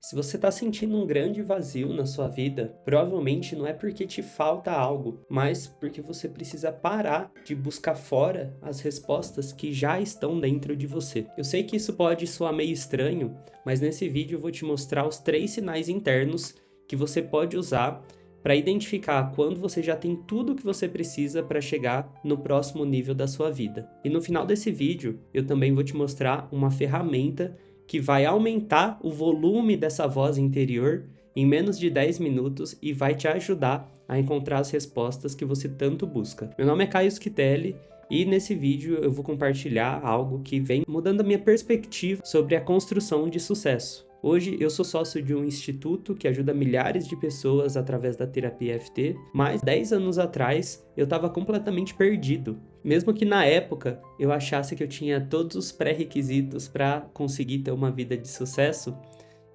Se você está sentindo um grande vazio na sua vida, provavelmente não é porque te falta algo, mas porque você precisa parar de buscar fora as respostas que já estão dentro de você. Eu sei que isso pode soar meio estranho, mas nesse vídeo eu vou te mostrar os 3 sinais internos que você pode usar para identificar quando você já tem tudo o que você precisa para chegar no próximo nível da sua vida. E no final desse vídeo, eu também vou te mostrar uma ferramenta que vai aumentar o volume dessa voz interior em menos de 10 minutos e vai te ajudar a encontrar as respostas que você tanto busca. Meu nome é Caio Schitelli e nesse vídeo eu vou compartilhar algo que vem mudando a minha perspectiva sobre a construção de sucesso. Hoje eu sou sócio de um instituto que ajuda milhares de pessoas através da terapia EFT, mas 10 anos atrás eu estava completamente perdido. Mesmo que na época eu achasse que eu tinha todos os pré-requisitos para conseguir ter uma vida de sucesso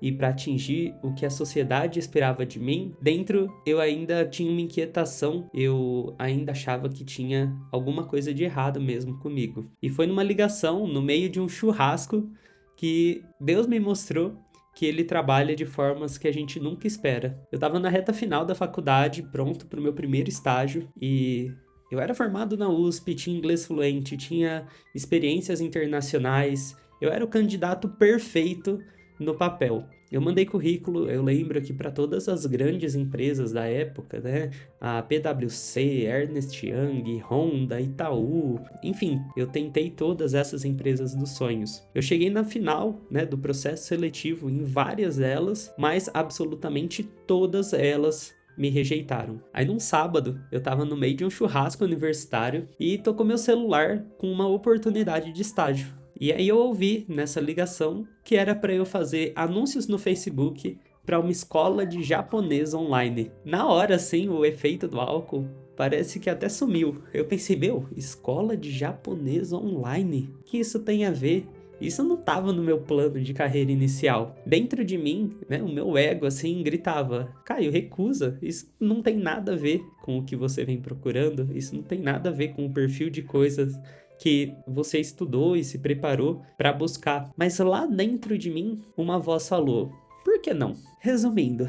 e para atingir o que a sociedade esperava de mim, dentro eu ainda tinha uma inquietação, eu ainda achava que tinha alguma coisa de errado mesmo comigo. E foi numa ligação, no meio de um churrasco, que Deus me mostrou que ele trabalha de formas que a gente nunca espera. Eu estava na reta final da faculdade, pronto para o meu primeiro estágio, e eu era formado na USP, tinha inglês fluente, tinha experiências internacionais, eu era o candidato perfeito no papel. Eu mandei currículo, eu lembro que para todas as grandes empresas da época, né? A PwC, Ernst Young, Honda, Itaú, enfim, eu tentei todas essas empresas dos sonhos. Eu cheguei na final, né, do processo seletivo em várias delas, mas absolutamente todas elas me rejeitaram. Aí num sábado, eu tava no meio de um churrasco universitário e tocou meu celular com uma oportunidade de estágio. E aí eu ouvi nessa ligação que era para eu fazer anúncios no Facebook para uma escola de japonês online. Na hora, assim, o efeito do álcool parece que até sumiu. Eu pensei, meu, escola de japonês online? O que isso tem a ver? Isso não estava no meu plano de carreira inicial. Dentro de mim, né, o meu ego, assim, gritava, Caio, recusa. Isso não tem nada a ver com o que você vem procurando. Isso não tem nada a ver com o perfil de coisas que você estudou e se preparou para buscar. Mas lá dentro de mim, uma voz falou, por que não? Resumindo,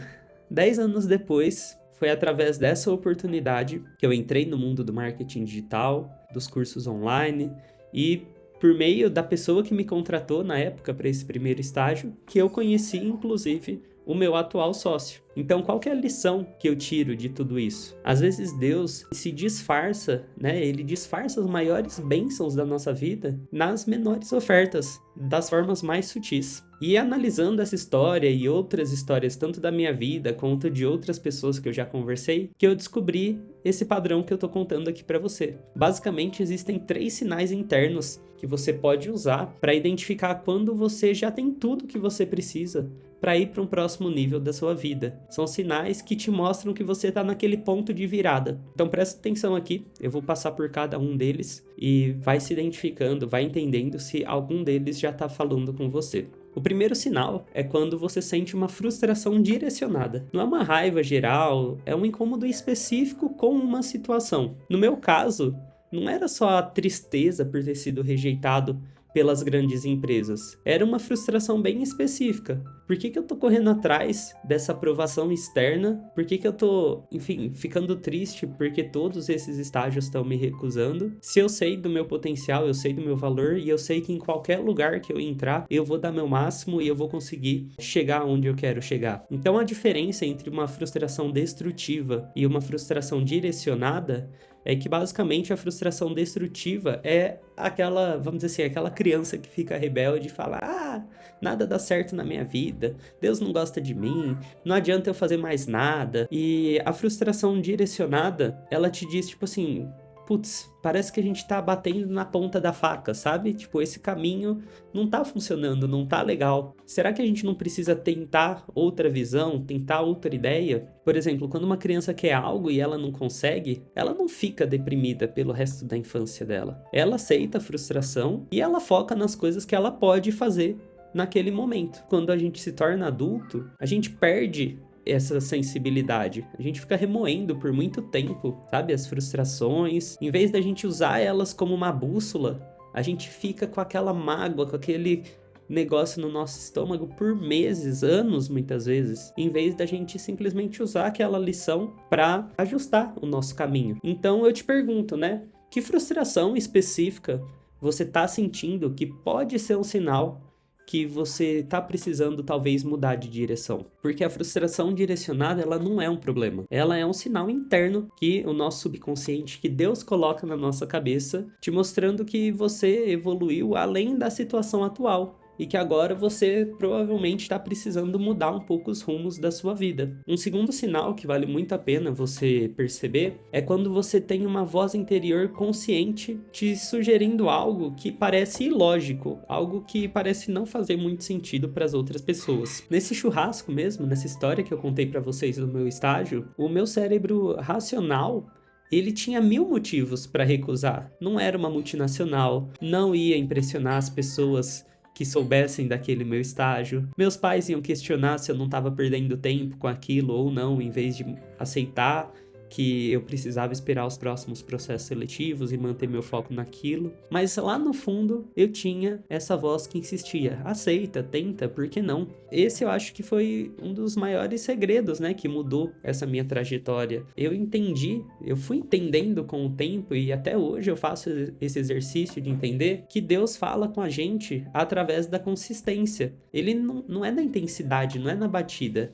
10 anos depois, foi através dessa oportunidade que eu entrei no mundo do marketing digital, dos cursos online e por meio da pessoa que me contratou na época para esse primeiro estágio, que eu conheci inclusive o meu atual sócio. Então, qual que é a lição que eu tiro de tudo isso? Às vezes Deus se disfarça, né? Ele disfarça as maiores bênçãos da nossa vida nas menores ofertas, das formas mais sutis. E analisando essa história e outras histórias, tanto da minha vida quanto de outras pessoas que eu já conversei, que eu descobri esse padrão que eu tô contando aqui para você. Basicamente, existem 3 sinais internos que você pode usar para identificar quando você já tem tudo que você precisa para ir para um próximo nível da sua vida. São sinais que te mostram que você está naquele ponto de virada. Então presta atenção aqui, eu vou passar por cada um deles e vai se identificando, vai entendendo se algum deles já está falando com você. O primeiro sinal é quando você sente uma frustração direcionada. Não é uma raiva geral, é um incômodo específico com uma situação. No meu caso, não era só a tristeza por ter sido rejeitado pelas grandes empresas. Era uma frustração bem específica. Por que eu tô correndo atrás dessa aprovação externa? Por que eu tô, enfim, ficando triste porque todos esses estágios estão me recusando? Se eu sei do meu potencial, eu sei do meu valor e eu sei que em qualquer lugar que eu entrar, eu vou dar meu máximo e eu vou conseguir chegar onde eu quero chegar. Então a diferença entre uma frustração destrutiva e uma frustração direcionada é que basicamente a frustração destrutiva é aquela, vamos dizer assim, aquela criança que fica rebelde e fala, nada dá certo na minha vida, Deus não gosta de mim, não adianta eu fazer mais nada. E a frustração direcionada, ela te diz tipo assim, putz, parece que a gente tá batendo na ponta da faca, sabe? Tipo, esse caminho não tá funcionando, não tá legal. Será que a gente não precisa tentar outra visão, tentar outra ideia? Por exemplo, quando uma criança quer algo e ela não consegue, ela não fica deprimida pelo resto da infância dela. Ela aceita a frustração e ela foca nas coisas que ela pode fazer naquele momento. Quando a gente se torna adulto, a gente perde essa sensibilidade. A gente fica remoendo por muito tempo, sabe? As frustrações. Em vez da gente usar elas como uma bússola, a gente fica com aquela mágoa, com aquele negócio no nosso estômago por meses, anos muitas vezes, em vez da gente simplesmente usar aquela lição para ajustar o nosso caminho. Então eu te pergunto, né? Que frustração específica você está sentindo que pode ser um sinal que você está precisando talvez mudar de direção? Porque a frustração direcionada, ela não é um problema. Ela é um sinal interno que o nosso subconsciente, que Deus coloca na nossa cabeça, te mostrando que você evoluiu além da situação atual. E que agora você provavelmente está precisando mudar um pouco os rumos da sua vida. Um segundo sinal que vale muito a pena você perceber é quando você tem uma voz interior consciente te sugerindo algo que parece ilógico, algo que parece não fazer muito sentido para as outras pessoas. Nesse churrasco mesmo, nessa história que eu contei para vocês do meu estágio, o meu cérebro racional ele tinha 1000 motivos para recusar. Não era uma multinacional, não ia impressionar as pessoas que soubessem daquele meu estágio. Meus pais iam questionar se eu não estava perdendo tempo com aquilo ou não, em vez de aceitar que eu precisava esperar os próximos processos seletivos e manter meu foco naquilo. Mas lá no fundo, eu tinha essa voz que insistia, aceita, tenta, por que não? Esse eu acho que foi um dos maiores segredos, né, que mudou essa minha trajetória. Eu fui entendendo com o tempo e até hoje eu faço esse exercício de entender que Deus fala com a gente através da consistência. Ele não é na intensidade, não é na batida.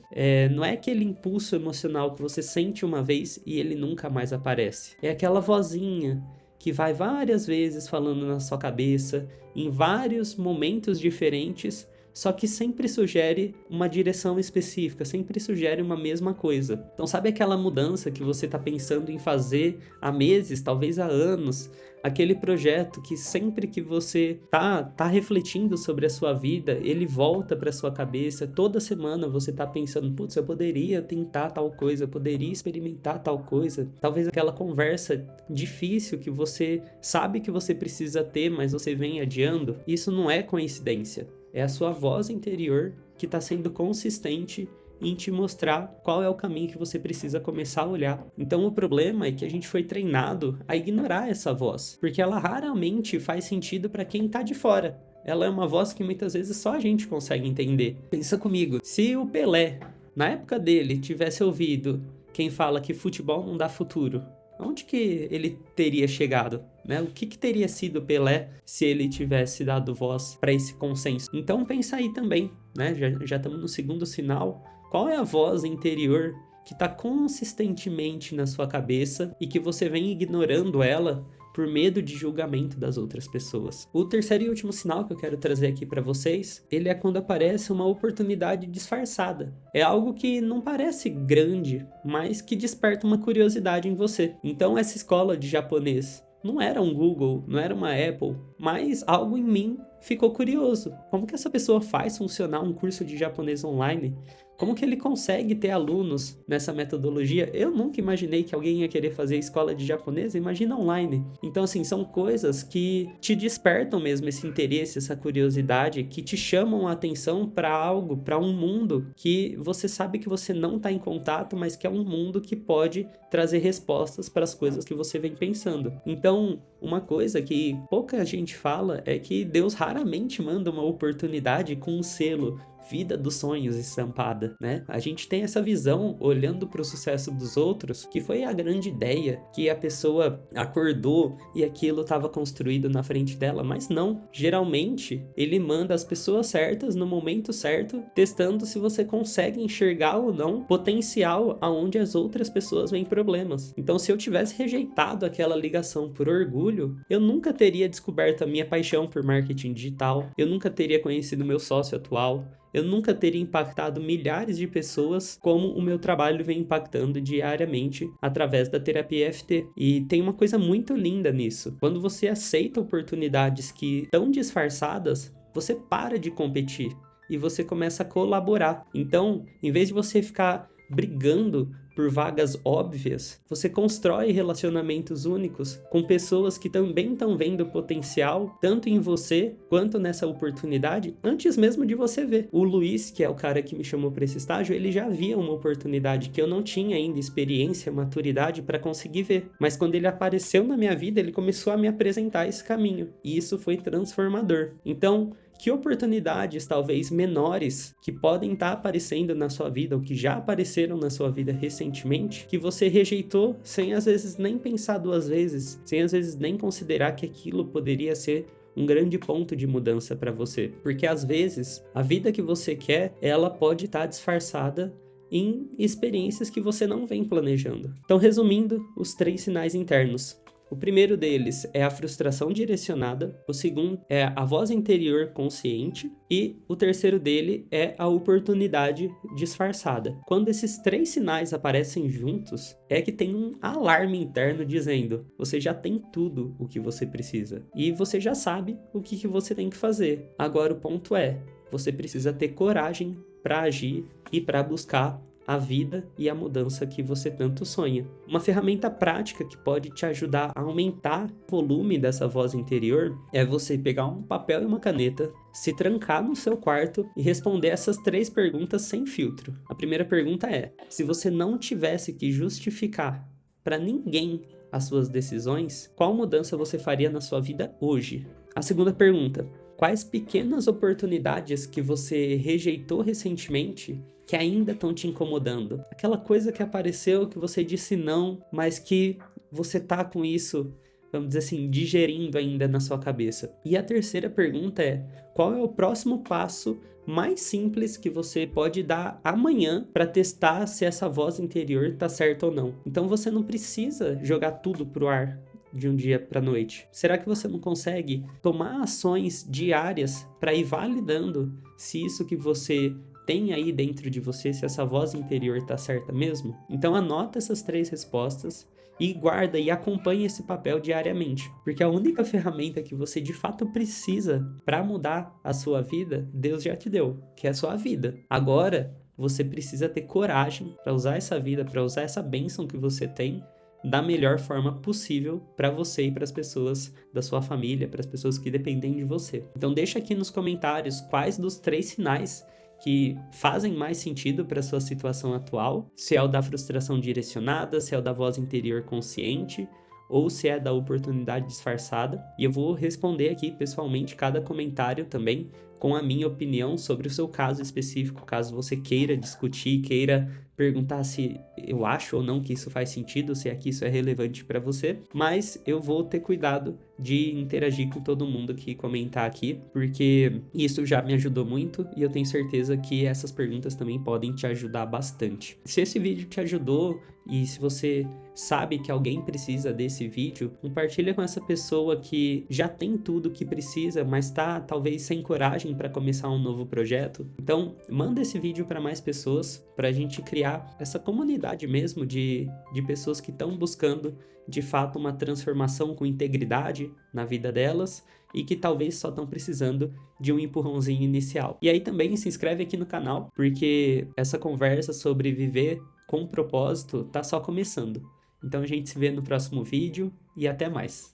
Não é aquele impulso emocional que você sente uma vez e ele nunca mais aparece. É aquela vozinha que vai várias vezes falando na sua cabeça, em vários momentos diferentes, só que sempre sugere uma direção específica, sempre sugere uma mesma coisa. Então sabe aquela mudança que você está pensando em fazer há meses, talvez há anos? Aquele projeto que sempre que você tá refletindo sobre a sua vida, ele volta para sua cabeça. Toda semana você tá pensando, putz, eu poderia tentar tal coisa, eu poderia experimentar tal coisa. Talvez aquela conversa difícil que você sabe que você precisa ter, mas você vem adiando. Isso não é coincidência. É a sua voz interior que está sendo consistente em te mostrar qual é o caminho que você precisa começar a olhar. Então o problema é que a gente foi treinado a ignorar essa voz, porque ela raramente faz sentido para quem tá de fora. Ela é uma voz que muitas vezes só a gente consegue entender. Pensa comigo, se o Pelé, na época dele, tivesse ouvido quem fala que futebol não dá futuro, onde que ele teria chegado? Né? O que teria sido Pelé se ele tivesse dado voz para esse consenso? Então pensa aí também, né? Já estamos no segundo sinal. Qual é a voz interior que está consistentemente na sua cabeça e que você vem ignorando ela por medo de julgamento das outras pessoas? O terceiro e último sinal que eu quero trazer aqui para vocês, ele é quando aparece uma oportunidade disfarçada. É algo que não parece grande, mas que desperta uma curiosidade em você. Então essa escola de japonês não era um Google, não era uma Apple, mas algo em mim ficou curioso. Como que essa pessoa faz funcionar um curso de japonês online? Como que ele consegue ter alunos nessa metodologia? Eu nunca imaginei que alguém ia querer fazer escola de japonês, imagina online. Então, assim, são coisas que te despertam mesmo esse interesse, essa curiosidade, que te chamam a atenção para algo, para um mundo que você sabe que você não está em contato, mas que é um mundo que pode trazer respostas para as coisas que você vem pensando. Então, uma coisa que pouca gente fala é que Deus raramente manda uma oportunidade com um selo vida dos sonhos estampada, né? A gente tem essa visão olhando para o sucesso dos outros, que foi a grande ideia, que a pessoa acordou e aquilo estava construído na frente dela, mas não. Geralmente, ele manda as pessoas certas no momento certo, testando se você consegue enxergar ou não potencial aonde as outras pessoas veem problemas. Então, se eu tivesse rejeitado aquela ligação por orgulho, eu nunca teria descoberto a minha paixão por marketing digital, eu nunca teria conhecido meu sócio atual, eu nunca teria impactado milhares de pessoas como o meu trabalho vem impactando diariamente através da terapia EFT. E tem uma coisa muito linda nisso. Quando você aceita oportunidades que estão disfarçadas, você para de competir e você começa a colaborar. Então, em vez de você ficar brigando por vagas óbvias, você constrói relacionamentos únicos com pessoas que também estão vendo potencial, tanto em você quanto nessa oportunidade, antes mesmo de você ver. O Luiz, que é o cara que me chamou para esse estágio, ele já via uma oportunidade que eu não tinha ainda experiência, maturidade para conseguir ver. Mas quando ele apareceu na minha vida, ele começou a me apresentar esse caminho. E isso foi transformador. Então, que oportunidades talvez menores que podem estar aparecendo na sua vida ou que já apareceram na sua vida recentemente, que você rejeitou sem às vezes nem pensar duas vezes, sem às vezes nem considerar que aquilo poderia ser um grande ponto de mudança para você. Porque às vezes a vida que você quer, ela pode estar disfarçada em experiências que você não vem planejando. Então, resumindo, os 3 sinais internos. O primeiro deles é a frustração direcionada, o segundo é a voz interior consciente e o terceiro dele é a oportunidade disfarçada. Quando esses 3 sinais aparecem juntos, é que tem um alarme interno dizendo: você já tem tudo o que você precisa e você já sabe o que você tem que fazer. Agora o ponto é, você precisa ter coragem para agir e para buscar a vida e a mudança que você tanto sonha. Uma ferramenta prática que pode te ajudar a aumentar o volume dessa voz interior é você pegar um papel e uma caneta, se trancar no seu quarto e responder essas 3 perguntas sem filtro. A primeira pergunta é: se você não tivesse que justificar para ninguém as suas decisões, qual mudança você faria na sua vida hoje? A segunda pergunta: quais pequenas oportunidades que você rejeitou recentemente que ainda estão te incomodando? Aquela coisa que apareceu, que você disse não, mas que você tá com isso, vamos dizer assim, digerindo ainda na sua cabeça. E a terceira pergunta é: qual é o próximo passo mais simples que você pode dar amanhã para testar se essa voz interior tá certa ou não? Então você não precisa jogar tudo pro ar de um dia para noite. Será que você não consegue tomar ações diárias para ir validando se isso que você tem aí dentro de você, se essa voz interior tá certa mesmo? Então anota essas 3 respostas e guarda e acompanha esse papel diariamente, porque a única ferramenta que você de fato precisa para mudar a sua vida, Deus já te deu, que é a sua vida. Agora você precisa ter coragem para usar essa vida, para usar essa bênção que você tem da melhor forma possível para você e para as pessoas da sua família, para as pessoas que dependem de você. Então deixa aqui nos comentários quais dos 3 sinais que fazem mais sentido para a sua situação atual, se é o da frustração direcionada, se é o da voz interior consciente, ou se é da oportunidade disfarçada. E eu vou responder aqui pessoalmente cada comentário também, com a minha opinião sobre o seu caso específico, caso você queira discutir, queira perguntar se eu acho ou não que isso faz sentido, se aqui isso é relevante para você, mas eu vou ter cuidado de interagir com todo mundo que comentar aqui, porque isso já me ajudou muito e eu tenho certeza que essas perguntas também podem te ajudar bastante. Se esse vídeo te ajudou e se você sabe que alguém precisa desse vídeo, compartilha com essa pessoa que já tem tudo que precisa, mas tá talvez sem coragem para começar um novo projeto. Então, manda esse vídeo para mais pessoas, para a gente criar essa comunidade mesmo de pessoas que estão buscando de fato uma transformação com integridade na vida delas e que talvez só estão precisando de um empurrãozinho inicial. E aí também se inscreve aqui no canal, porque essa conversa sobre viver com propósito tá só começando. Então a gente se vê no próximo vídeo e até mais.